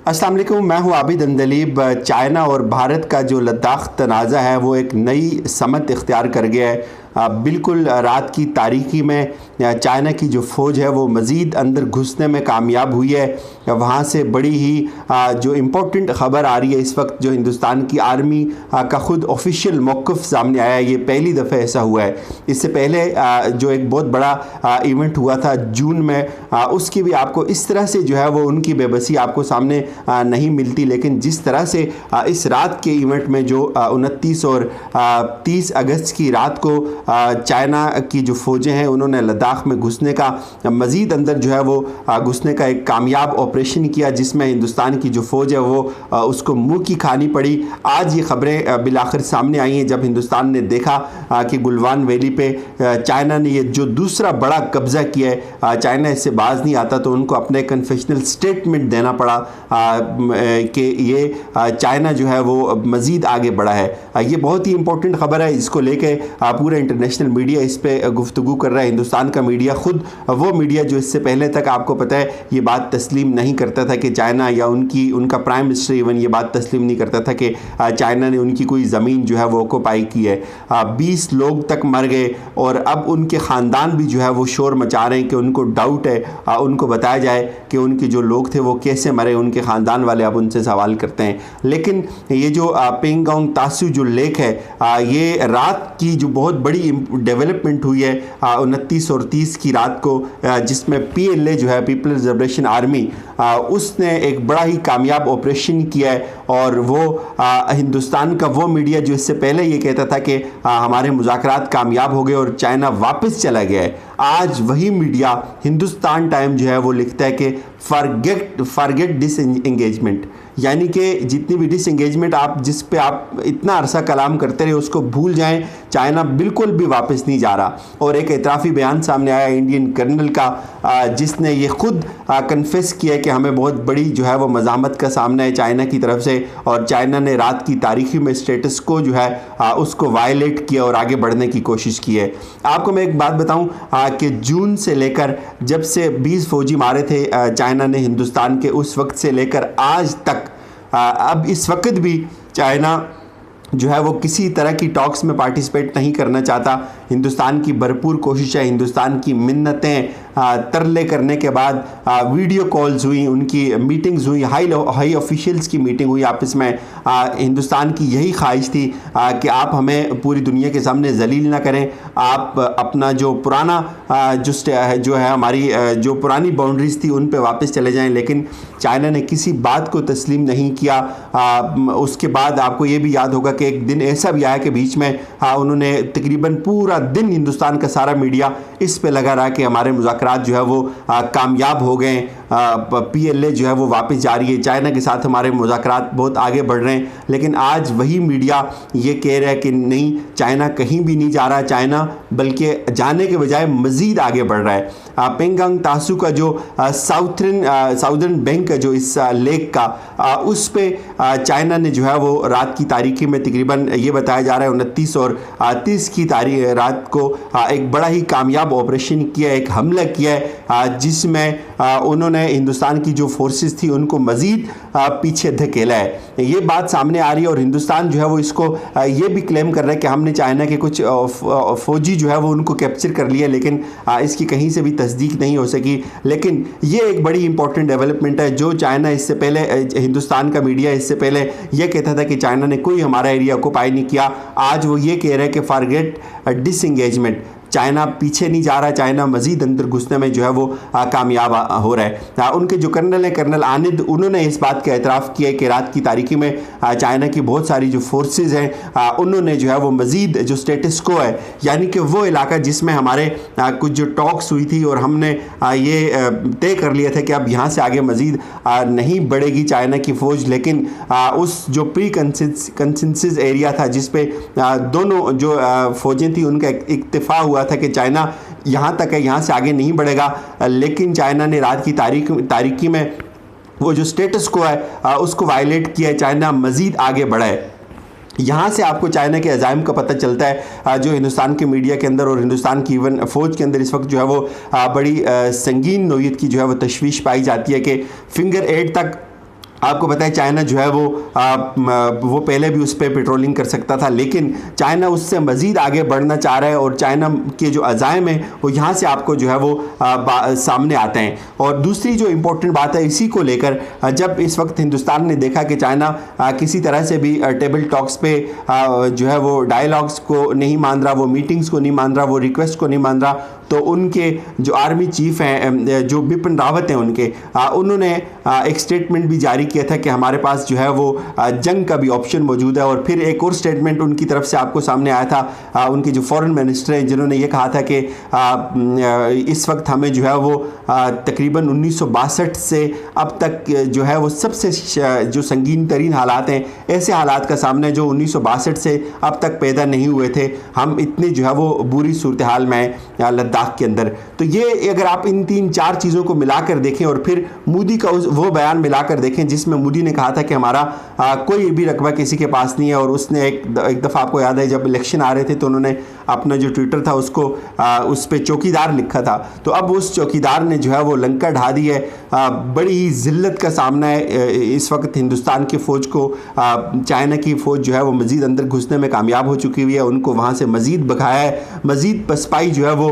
अस्सलाम वालेकुम, मैं हूं आबिद अंदलीब। चाइना और भारत का जो लद्दाख तनाज़ा है वो एक नई समत इख्तियार कर गया है। बिल्कुल रात की तारीकी में चाइना की जो फ़ौज है वो मज़ीद अंदर घुसने में कामयाब हुई है। वहाँ से बड़ी ही जो इम्पोर्टेंट ख़बर आ रही है इस वक्त, जो हिंदुस्तान की आर्मी का ख़ुद ऑफिशियल मौक़िफ़ सामने आया है। ये पहली दफ़ा ऐसा हुआ है। इससे पहले जो एक बहुत बड़ा इवेंट हुआ था जून में, उसकी भी आपको इस तरह से जो है वो उनकी बेबसी आपको सामने नहीं मिलती। लेकिन जिस तरह से इस रात के इवेंट में जो 29 और 30 अगस्त की रात को चाइना की जो फ़ौजें हैं उन्होंने लद्दाख में घुसने का, मज़ीद अंदर जो है वो घुसने का एक कामयाब ऑपरेशन किया, जिसमें हिंदुस्तान की जो फ़ौज है वो उसको मुँह की खानी पड़ी। आज ये ख़बरें बिलाखिर सामने आई हैं जब हिंदुस्तान ने देखा कि गलवान वैली पे चाइना ने ये जो दूसरा बड़ा कब्ज़ा किया है। चाइना इससे बाज नहीं आता तो उनको अपने कन्फेशनल स्टेटमेंट देना पड़ा कि ये चाइना जो है वो मज़ीद आगे बढ़ा है। ये बहुत ही इंपॉर्टेंट ख़बर है, इसको लेके पूरा इंटरनेशनल मीडिया इस पे गुफ्तगू कर रहा है। हिंदुस्तान का मीडिया, खुद वो मीडिया जो इससे पहले तक आपको पता है ये बात तस्लीम नहीं करता था कि चाइना या उनका प्राइम मिनिस्टर इवन ये बात तस्लीम नहीं करता था कि चाइना ने उनकी कोई ज़मीन जो है वो ऑक्यूपाई की है। 20 लोग तक मर गए और अब उनके ख़ानदान भी जो है वो शोर मचा रहे हैं कि उनको डाउट है, उनको बताया जाए कि उनके जो लोग थे वो कैसे मरे। उनके ख़ानदान वाले अब उनसे सवाल करते हैं। लेकिन ये जो पेंगोंग तासू जो लेक है, ये रात की जो बहुत बड़ी डेवलपमेंट हुई है 29 और 30 की रात को, जिसमें PLA जो है पीपल्स लिबरेशन आर्मी, उसने एक बड़ा ही कामयाब ऑपरेशन किया है। और वो हिंदुस्तान का वो मीडिया जो इससे पहले ये कहता था कि हमारे मुज़ाकरात कामयाब हो गए और चाइना वापस चला गया है, आज वही मीडिया हिंदुस्तान टाइम जो है वो लिखता है कि फॉरगेट डिसएंगेजमेंट, यानी कि जितनी भी डिसएंगेजमेंट जिस पे आप इतना अरसा कलाम करते रहे उसको भूल जाएं। चाइना बिल्कुल भी वापस नहीं जा रहा। और एक एतराफ़ी बयान सामने आया इंडियन कर्नल का, जिसने ये खुद कन्फेस किया कि हमें बहुत बड़ी जो है वो मज़ामत का सामना है चाइना की तरफ से, और चाइना ने रात की तारीखी में स्टेटस को जो है उसको वायलेट किया और आगे बढ़ने की कोशिश की है। आपको मैं एक बात बताऊं कि जून से लेकर जब से 20 फौजी मारे थे चाइना ने हिंदुस्तान के, उस वक्त से लेकर आज तक, अब इस वक्त भी चाइना जो है वो किसी तरह की टॉक्स में पार्टिसिपेट नहीं करना चाहता। हिंदुस्तान की भरपूर कोशिश है, हिंदुस्तान की मिन्नतें तरले करने के बाद वीडियो कॉल्स हुई, उनकी मीटिंग्स हुई, हाई ऑफिशियल्स की मीटिंग हुई आपस में। हिंदुस्तान की यही ख्वाहिश थी कि आप हमें पूरी दुनिया के सामने जलील ना करें, आप अपना जो पुराना जो है हमारी जो पुरानी बाउंड्रीज थी उन पे वापस चले जाएं। लेकिन चाइना ने किसी बात को तस्लीम नहीं किया। उसके बाद आपको ये भी याद होगा कि एक दिन ऐसा भी आया कि बीच में उन्होंने तकरीबन पूरा दिन, हिंदुस्तान का सारा मीडिया इस पे लगा रहा कि हमारे मुज़ाकरात जो है वो कामयाब हो गए, PLA जो है वो वापस जा रही है, चाइना के साथ हमारे मुज़ाकरात बहुत आगे बढ़ रहे हैं। लेकिन आज वही मीडिया ये कह रहा है कि नहीं, चाइना कहीं भी नहीं जा रहा, चाइना बल्कि जाने के बजाय मज़ीद आगे बढ़ रहा है। पेंगोंग तासू का जो साउदर्न बैंक है जो इस लेक का, उस पे चाइना ने जो है वो रात की तारीखी में तकरीबन ये बताया जा रहा है 29 और 30 की रात को एक बड़ा ही कामयाब ऑपरेशन किया, एक हमला किया है, जिसमें उन्होंने हिंदुस्तान की जो फोर्सेस थी उनको मज़ीद पीछे धकेला है। ये बात सामने आ रही है और हिंदुस्तान जो है वो इसको ये भी क्लेम कर रहा है कि हमने चाइना के कुछ फौजी जो है वो उनको कैप्चर कर लिया, लेकिन इसकी कहीं से भी तस्दीक नहीं हो सकी। लेकिन ये एक बड़ी इंपॉर्टेंट डेवलपमेंट है जो चाइना इससे पहले, हिंदुस्तान का मीडिया इससे पहले ये कहता था कि चाइना ने कोई हमारा एरिया ऑक्यूपाई नहीं किया, आज वो ये कह रहे हैं कि फॉरगेट डिसएंगेजमेंट। चाइना पीछे नहीं जा रहा, चाइना मज़ीद अंदर घुसने में जो है वो कामयाब हो रहा है। उनके जो कर्नल हैं, कर्नल आनिद, उन्होंने इस बात का एतराफ़ किया कि रात की तारीखी में चाइना की बहुत सारी जो फोर्सेस हैं उन्होंने जो है वो मज़ीद जो स्टेटस को है, यानी कि वो इलाका जिसमें हमारे कुछ जो टॉक्स हुई थी और हमने ये तय कर लिया था कि अब यहाँ से आगे मज़ीद नहीं बढ़ेगी चाइना की फ़ौज, लेकिन उस जो प्री कंसेंसस एरिया था जिस पे दोनों जो फ़ौजें थी उनका इत्तेफाक हुआ था कि चाइना यहाँ तक है, यहाँ से आगे नहीं बढ़ेगा। लेकिन चाइना ने रात की तारीखी में वो जो स्टेटस को है उसको वायलेट किया है, चाइना मज़ीद आगे बढ़ा है। यहाँ से आपको चाइना के अज़ाइम का पता चलता है जो हिंदुस्तान के मीडिया के अंदर और हिंदुस्तान की इवन फ़ौज के अंदर इस वक्त जो है वो बड़ी संगीन नोयत की जो है वो तशवीश पाई जाती है कि फिंगर 8 तक आपको पता है चाइना जो है वो पहले भी उस पर पेट्रोलिंग कर सकता था, लेकिन चाइना उससे मज़ीद आगे बढ़ना चाह रहा है और चाइना के जो अज़ाइम हैं वो यहाँ से आपको जो है वो सामने आते हैं। और दूसरी जो इम्पोर्टेंट बात है इसी को लेकर, जब इस वक्त हिंदुस्तान ने देखा कि चाइना किसी तरह से भी टेबल टॉक्स पे जो है वो डायलॉग्स को नहीं मान रहा, वो मीटिंग्स को नहीं मान रहा, वो रिक्वेस्ट को नहीं मान रहा, तो उनके जो आर्मी चीफ हैं, जो बिपिन रावत हैं, उन्होंने एक स्टेटमेंट भी जारी किया था कि हमारे पास जो है वो जंग का भी ऑप्शन मौजूद है। और फिर एक और स्टेटमेंट उनकी तरफ से आपको सामने आया था, उनके जो फॉरेन मिनिस्टर हैं जिन्होंने ये कहा था कि इस वक्त हमें जो है वो तकरीबन 1962 से अब तक जो है वो सबसे जो संगीन तरीन हालात हैं, ऐसे हालात का सामना जो 1962 से अब तक पैदा नहीं हुए थे, हम इतनी जो है वो बुरी सूरत हाल में लद्दाख के अंदर। तो ये अगर आप इन 3-4 चीज़ों को मिलाकर देखें और फिर मोदी का वो बयान मिलाकर देखें जिसमें मोदी ने कहा था कि हमारा कोई भी रकबा किसी के पास नहीं है, और उसने एक दफ़ा आपको याद है जब इलेक्शन आ रहे थे तो उन्होंने अपना जो ट्विटर था उसको उस पर चौकीदार लिखा था। तो अब उस चौकीदार ने जो है वो लंका ढा दी है। बड़ी ही ज़िल्लत का सामना है इस वक्त हिंदुस्तान की फ़ौज को। चाइना की फ़ौज जो है वो मज़ीद अंदर घुसने में कामयाब हो चुकी हुई है, उनको वहाँ से मज़ीद भगाया है, मज़ीद पसपाई जो है वो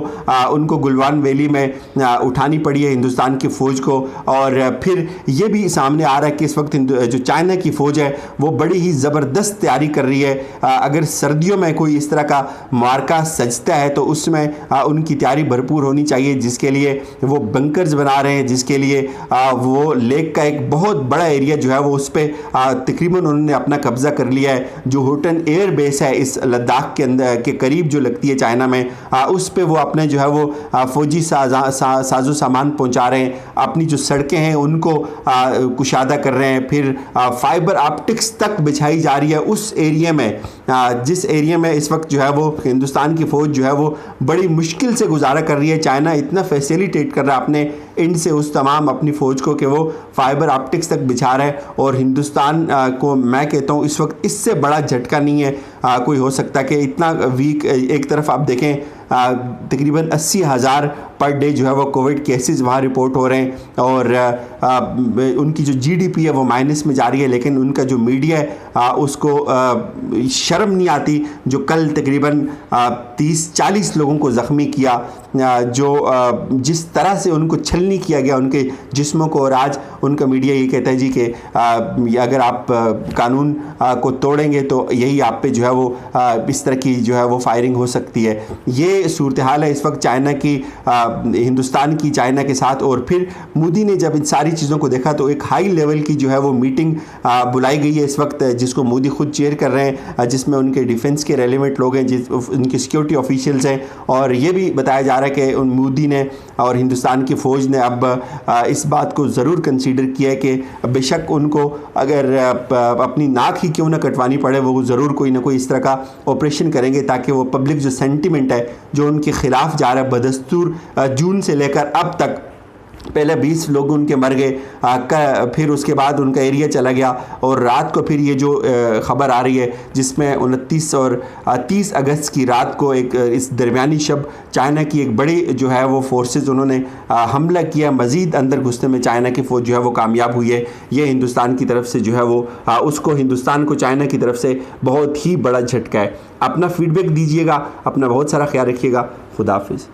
उनको गुलवान वैली में उठानी पड़ी है हिंदुस्तान की फ़ौज को। और फिर ये भी सामने आ रहा है कि इस वक्त जो चाइना की फ़ौज है वो बड़ी ही ज़बरदस्त तैयारी कर रही है। अगर सर्दियों में कोई इस तरह का मार्का सजता है तो उसमें उनकी तैयारी भरपूर होनी चाहिए, जिसके लिए वो बंकर्स बना रहे हैं, जिसके लिए वो लेक का एक बहुत बड़ा एरिया जो है वो उस पर तकरीबन उन्होंने अपना कब्ज़ा कर लिया है। जो होटन एयर बेस है इस लद्दाख के अंदर के करीब जो लगती है चाइना में, उस पर वो अपने जो है वो फ़ौजी साजो सामान पहुंचा रहे हैं, अपनी जो सड़कें हैं उनको कुशादा कर रहे हैं, फिर फाइबर ऑप्टिक्स तक बिछाई जा रही है उस एरिया में, जिस एरिया में इस वक्त जो है वो हिंदुस्तान की फ़ौज जो है वो बड़ी मुश्किल से गुजारा कर रही है। चाइना इतना फैसिलिटेट कर रहा है अपने इंड से उस तमाम अपनी फ़ौज को कि वो फाइबर ऑप्टिक्स तक बिछा रहा है। और हिंदुस्तान को मैं कहता हूँ इस वक्त इससे बड़ा झटका नहीं है कोई हो सकता कि इतना वीक। एक तरफ आप देखें तकरीबन 80,000 पर डे जो है वो कोविड केसेस वहाँ रिपोर्ट हो रहे हैं, और उनकी जो जीडीपी है वो माइनस में जा रही है, लेकिन उनका जो मीडिया है उसको शर्म नहीं आती जो कल तकरीबन 30-40 लोगों को ज़ख्मी किया, जो जिस तरह से उनको छलनी किया गया उनके जिस्मों को। और आज उनका मीडिया ये कहता है जी कि अगर आप कानून को तोड़ेंगे तो यही आप पे जो है वो इस तरह की जो है वो फायरिंग हो सकती है। ये सूरत हाल है इस वक्त चाइना की, हिंदुस्तान की चाइना के साथ। और फिर मोदी ने जब इन सारी चीज़ों को देखा तो एक हाई लेवल की जो है वो मीटिंग बुलाई गई है इस वक्त, जिसको मोदी खुद चेयर कर रहे हैं, जिसमें उनके डिफेंस के रेलिवेंट लोग हैं, उनके सिक्योरिटी ऑफिशियल्स हैं। और ये भी बताया जा रहा है कि मोदी ने और हिंदुस्तान की फ़ौज ने अब इस बात को ज़रूर कंसीडर किया है कि बेशक उनको अगर अपनी नाक ही क्यों ना कटवानी पड़े, वो ज़रूर कोई ना कोई इस तरह का ऑपरेशन करेंगे ताकि वो पब्लिक जो सेंटिमेंट है जो उनके ख़िलाफ़ जा रहा है बदस्तूर, जून से लेकर अब तक पहले 20 लोग उनके मर गए, फिर उसके बाद उनका एरिया चला गया, और रात को फिर ये जो ख़बर आ रही है जिसमें 29 और 30 अगस्त की रात को एक इस दरमियानी शब चाइना की एक बड़ी जो है वो फोर्सेस उन्होंने हमला किया, मज़ीद अंदर घुसने में चाइना की फ़ौज जो है वो कामयाब हुई है। ये हिंदुस्तान की तरफ से जो है वो उसको हिंदुस्तान को चाइना की तरफ से बहुत ही बड़ा झटका है। अपना फीडबैक दीजिएगा, अपना बहुत सारा ख्याल रखिएगा। खुदा हाफिज़।